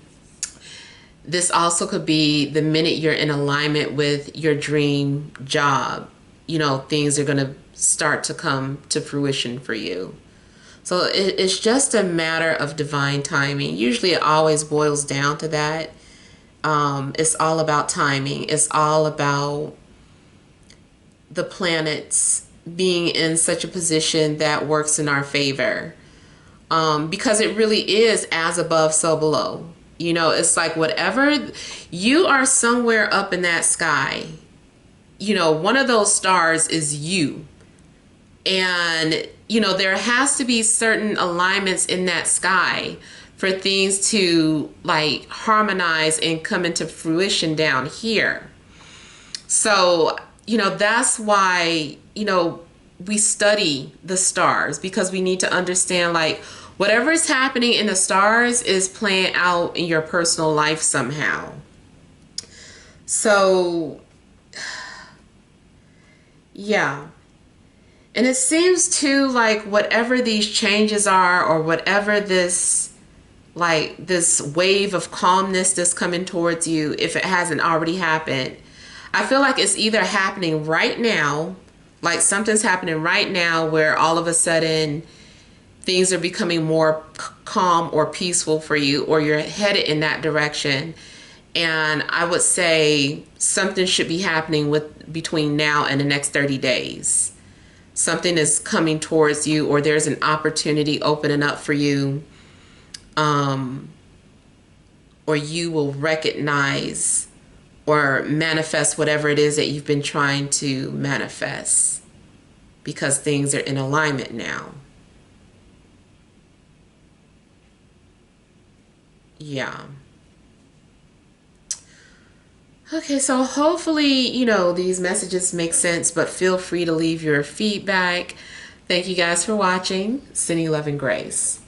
This also could be the minute you're in alignment with your dream job, things are going to start to come to fruition for you. So it's just a matter of divine timing. Usually it always boils down to that. It's all about timing. It's all about the planets being in such a position that works in our favor. Because it really is as above, so below. It's like whatever, you are somewhere up in that sky. One of those stars is you. And, there has to be certain alignments in that sky for things to like harmonize and come into fruition down here. So, that's why, we study the stars, because we need to understand like whatever is happening in the stars is playing out in your personal life somehow. So, yeah. And it seems too like whatever these changes are, or whatever this wave of calmness that's coming towards you, if it hasn't already happened, I feel like it's either happening right now, like something's happening right now where all of a sudden things are becoming more calm or peaceful for you, or you're headed in that direction. And I would say something should be happening between now and the next 30 days. Something is coming towards you, or there's an opportunity opening up for you, or you will recognize or manifest whatever it is that you've been trying to manifest, because things are in alignment now. Yeah. Okay, so hopefully, these messages make sense, but feel free to leave your feedback. Thank you guys for watching. Sending love and grace.